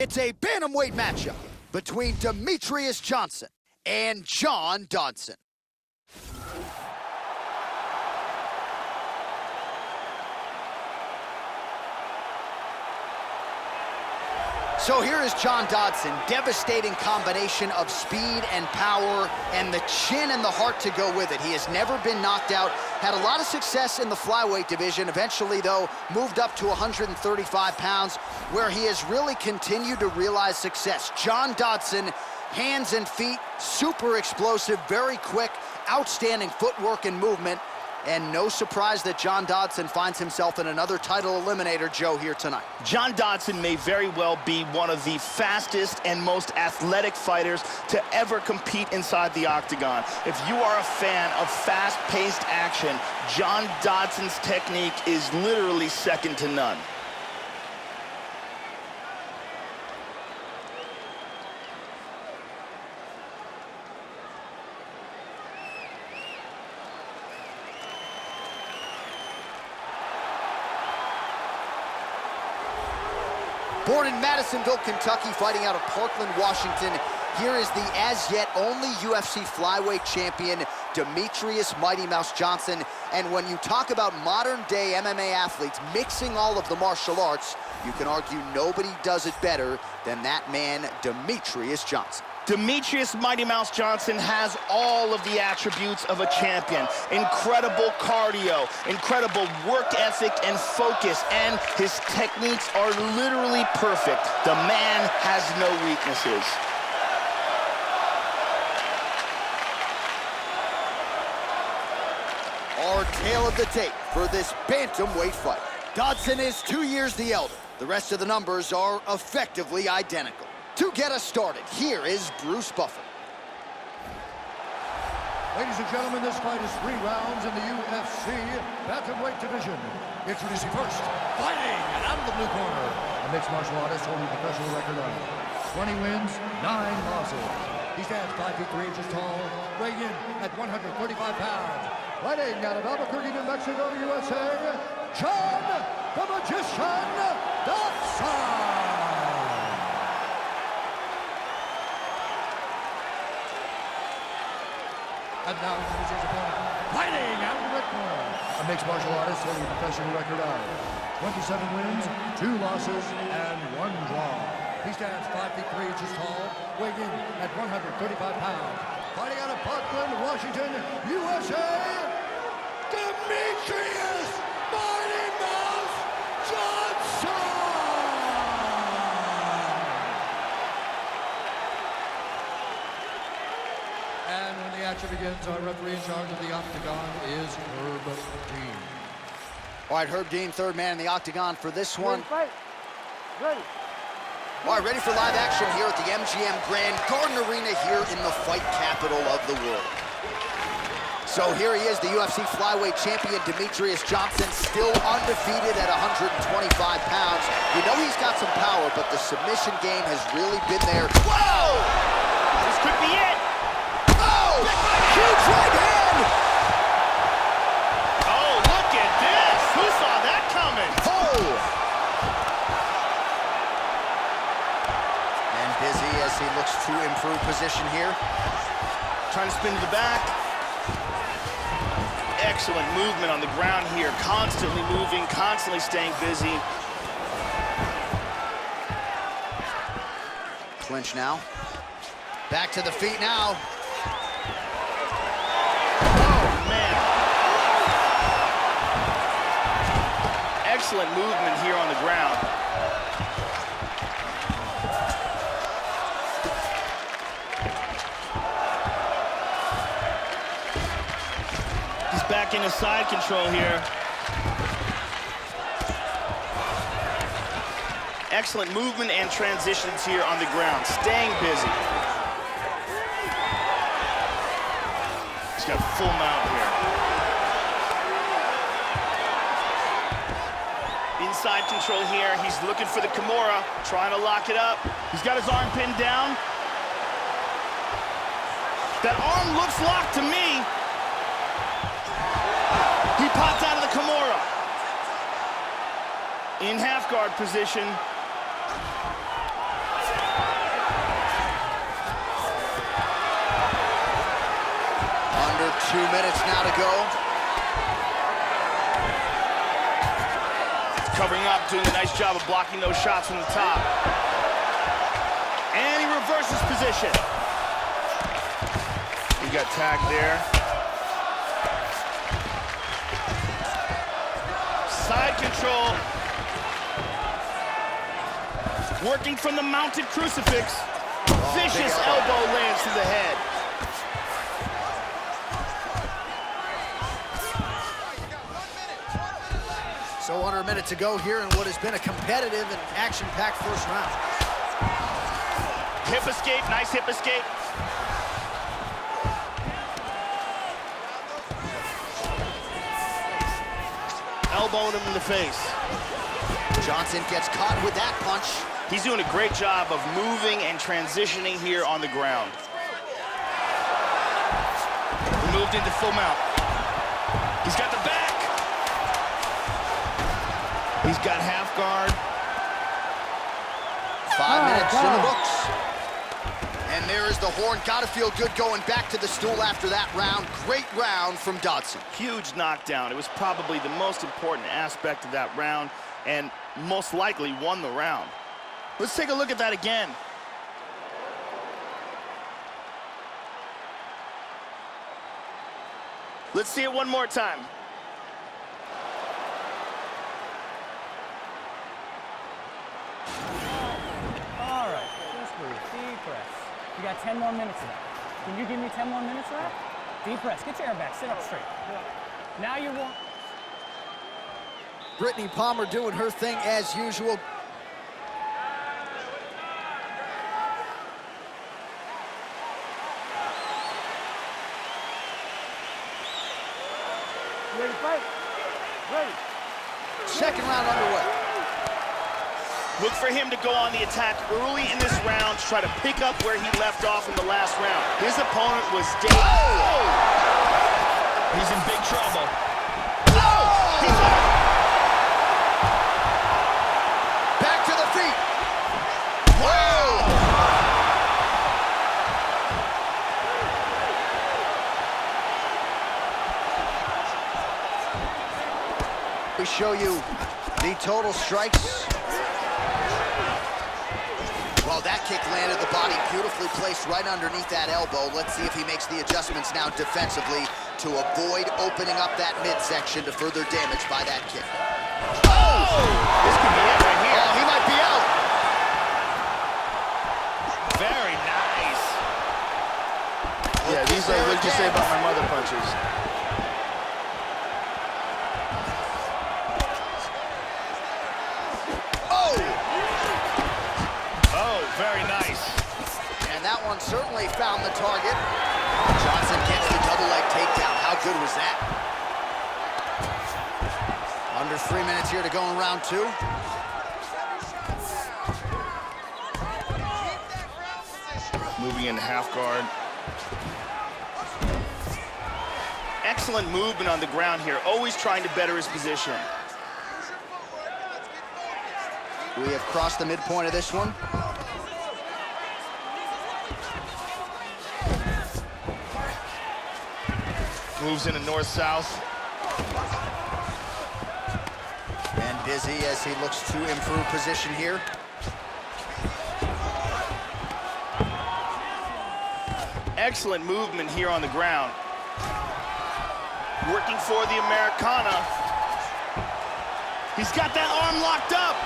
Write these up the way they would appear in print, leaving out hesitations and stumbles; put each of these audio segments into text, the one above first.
It's a bantamweight matchup between Demetrious Johnson and John Dodson. So here is John Dodson, devastating combination of speed and power and the chin and the heart to go with it. He has never been knocked out, had a lot of success in the flyweight division, eventually though moved up to 135 pounds where he has really continued to realize success. John Dodson, hands and feet, super explosive, very quick, outstanding footwork and movement. And no surprise that John Dodson finds himself in another title eliminator, Joe, here tonight. John Dodson may very well be one of the fastest and most athletic fighters to ever compete inside the octagon. If you are a fan of fast-paced action, John Dodson's technique is literally second to none. Born in Madisonville, Kentucky, fighting out of Parkland, Washington, here is the as-yet only UFC flyweight champion, Demetrious Mighty Mouse Johnson. And when you talk about modern-day MMA athletes mixing all of the martial arts, you can argue nobody does it better than that man, Demetrious Johnson. Demetrious Mighty Mouse Johnson has all of the attributes of a champion. Incredible cardio, incredible work ethic and focus, and his techniques are literally perfect. The man has no weaknesses. Our tale of the tape for this bantamweight fight. Dodson is 2 years the elder. The rest of the numbers are effectively identical. To get us started, here is Bruce Buffer. Ladies and gentlemen, this fight is 3 rounds in the UFC bantamweight division. Introducing first, fighting out of the blue corner, a mixed martial artist holding a professional record of 20 wins, 9 losses. He stands 5 feet 3 inches tall, weighing in at 135 pounds. Fighting out of Albuquerque, New Mexico, USA, John the Magician Dodson. And now introducing his opponent, fighting out of the red corner, a mixed martial artist holding a professional record of 27 wins, 2 losses, and 1 draw. He stands 5 feet 3 inches tall, weighing in at 135 pounds. Fighting out of Parkland, Washington, USA, Demetrious Mighty Mouse Johnson! And when the action begins, our referee in charge of the octagon is Herb Dean. All right, Herb Dean, third man in the octagon for this one. Ready. All right, ready for live action here at the MGM Grand Garden Arena here in the fight capital of the world. So here he is, the UFC flyweight champion, Demetrious Johnson, still undefeated at 125 pounds. You know he's got some power, but the submission game has really been there. Whoa! This could be it. Oh! Huge right hand! Oh, look at this. Who saw that coming? Oh! And busy as he looks to improve position here. Trying to spin to the back. Excellent movement on the ground here. Constantly moving, constantly staying busy. Clinch now. Back to the feet now. Oh, man. Excellent movement here on the ground. He's back into side control here. Excellent movement and transitions here on the ground, staying busy. He's got full mount here. Inside control here. He's looking for the Kimura, trying to lock it up. He's got his arm pinned down. That arm looks locked to me. He popped out of the Kimura. In half guard position. 2 minutes now to go. Covering up, doing a nice job of blocking those shots from the top. And he reverses position. He got tagged there. Side control. Working from the mounted crucifix. Vicious elbow lands to the head. So under a minute to go here in what has been a competitive and action-packed first round. Hip escape, nice hip escape. Elbowing him in the face. Johnson gets caught with that punch. He's doing a great job of moving and transitioning here on the ground. He moved into full mount. He's got the back. He's got half guard. 5 minutes in the books. And there is the horn. Gotta feel good going back to the stool after that round. Great round from Dodson. Huge knockdown. It was probably the most important aspect of that round and most likely won the round. Let's take a look at that again. Let's see it one more time. All right, just breathe, deep breath. You got 10 more minutes left. Can you give me 10 more minutes left? Deep breath, get your air back, sit up straight. Now you won't. Brittany Palmer doing her thing as usual. Ready to fight? Ready. Second round underway. Look for him to go on the attack early in this round to try to pick up where he left off in the last round. His opponent was dead. Oh! He's in big trouble. Oh! He's out. Back to the feet. Whoa! We show you the total strikes. Well, that kick landed the body beautifully placed right underneath that elbow. Let's see if he makes the adjustments now defensively to avoid opening up that midsection to further damage by that kick. Oh! This could be it right here. Oh, he might be out. Very nice. Yeah, these are what you say about my mother punches. Very nice. And that one certainly found the target. Johnson gets the double leg takedown. How good was that? Under 3 minutes here to go in round two. Moving into half guard. Excellent movement on the ground here. Always trying to better his position. We have crossed the midpoint of this one. Moves into north-south. And busy as he looks to improve position here. Excellent movement here on the ground. Working for the Americana. He's got that arm locked up.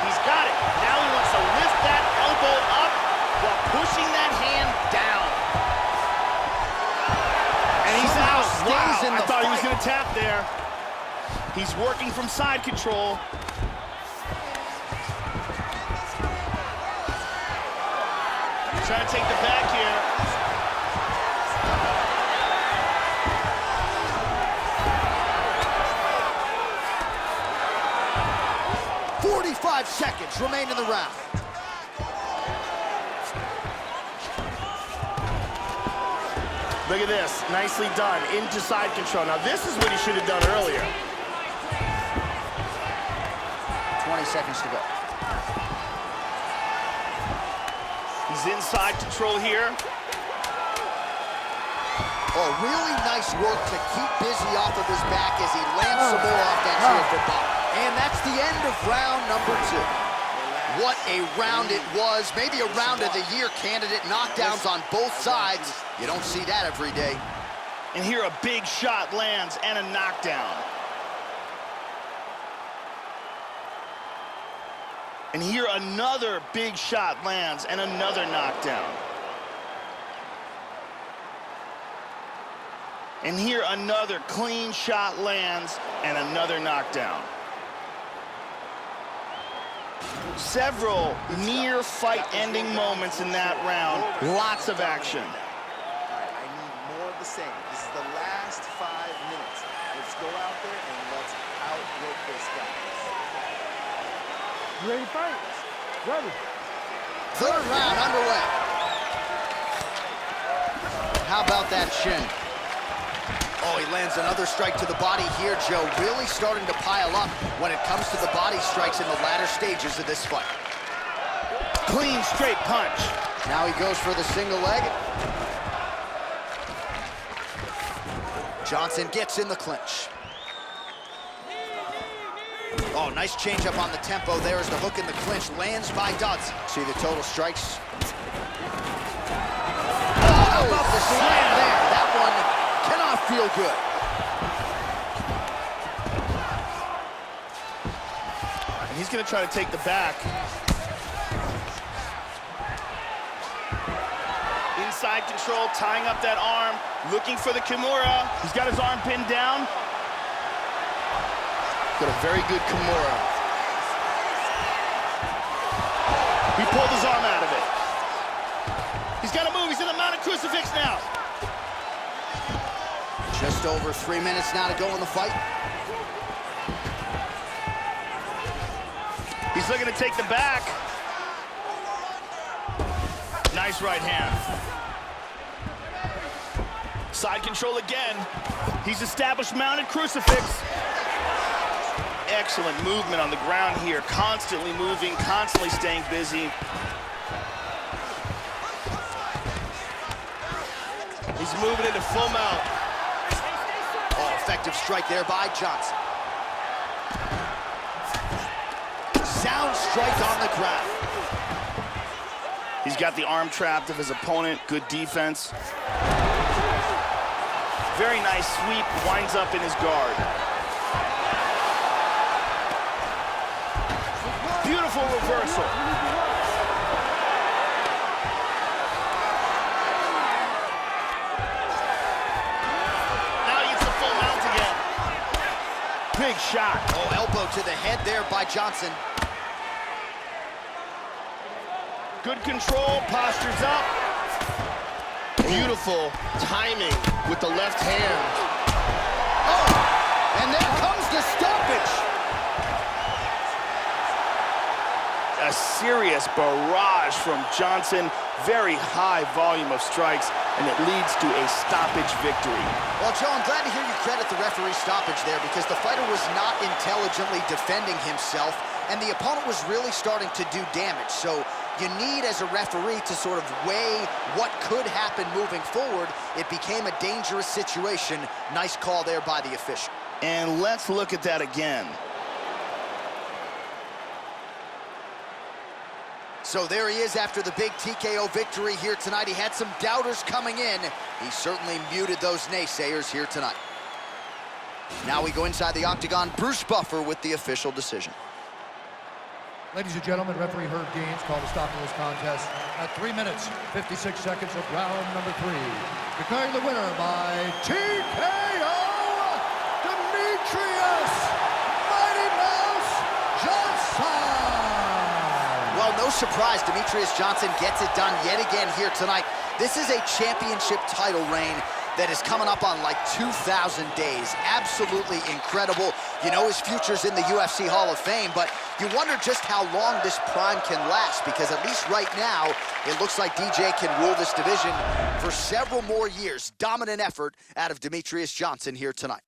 He's got it. Now he wants to lift that elbow up while pushing that hand down. And he's out. Wow, I thought he was going to tap there. He's working from side control. Trying to take the back here. "45 seconds remain in the round." Look at this, nicely done, into side control. Now this is what he should have done earlier. 20 seconds to go. He's in side control here. Oh, really nice work to keep busy off of his back as he lands some more offense here for Bob. And that's the end of round number 2. What a round it was. Maybe a round of the year candidate. Knockdowns on both sides. You don't see that every day. And here a big shot lands and a knockdown. And here another big shot lands and another knockdown. And here another clean shot lands and another knockdown. Several near fight-ending moments in that round. Lots of action. I need more of the same. This is the last 5 minutes. Let's go out there and let's outwork this guy. You ready to fight? Ready. Third round underway. How about that shin? Oh, he lands another strike to the body here, Joe. Really starting to pile up when it comes to the body strikes in the latter stages of this fight. Clean, straight punch. Now he goes for the single leg. Johnson gets in the clinch. Oh, nice changeup on the tempo there as the hook in the clinch lands by Dodson. See the total strikes. Oh, how about the slam there? That one cannot feel good. And he's going to try to take the back. Inside control, tying up that arm, looking for the Kimura. He's got his arm pinned down. Got a very good Kimura. He pulled his arm out of it. He's got to move. He's in the mounted crucifix now. Just over 3 minutes now to go in the fight. He's looking to take the back. Nice right hand. Side control again. He's established mounted crucifix. Excellent movement on the ground here. Constantly moving, constantly staying busy. He's moving into full mount. Oh, effective strike there by Johnson. Sound strike on the ground. He's got the arm trapped of his opponent. Good defense. Very nice sweep. Winds up in his guard. Beautiful reversal. Now he gets the full mount again. Big shot. Oh, elbow to the head there by Johnson. Good control, postures up. Beautiful timing with the left hand. Oh, and there comes the stoppage. A serious barrage from Johnson. Very high volume of strikes, and it leads to a stoppage victory. Well, Joe, I'm glad to hear you credit the referee's stoppage there because the fighter was not intelligently defending himself, and the opponent was really starting to do damage. So you need, as a referee, to sort of weigh what could happen moving forward. It became a dangerous situation. Nice call there by the official. And let's look at that again. So there he is after the big TKO victory here tonight. He had some doubters coming in. He certainly muted those naysayers here tonight. Now we go inside the octagon. Bruce Buffer with the official decision. Ladies and gentlemen, referee Herb Gaines called a stop to this contest at 3 minutes, 56 seconds of round number 3. Declaring the winner by TKO, Demetrious Mighty Mouse Johnson. Well, no surprise, Demetrious Johnson gets it done yet again here tonight. This is a championship title reign that is coming up on like 2,000 days. Absolutely incredible. You know his future's in the UFC Hall of Fame, but you wonder just how long this prime can last, because at least right now, it looks like DJ can rule this division for several more years. Dominant effort out of Demetrious Johnson here tonight.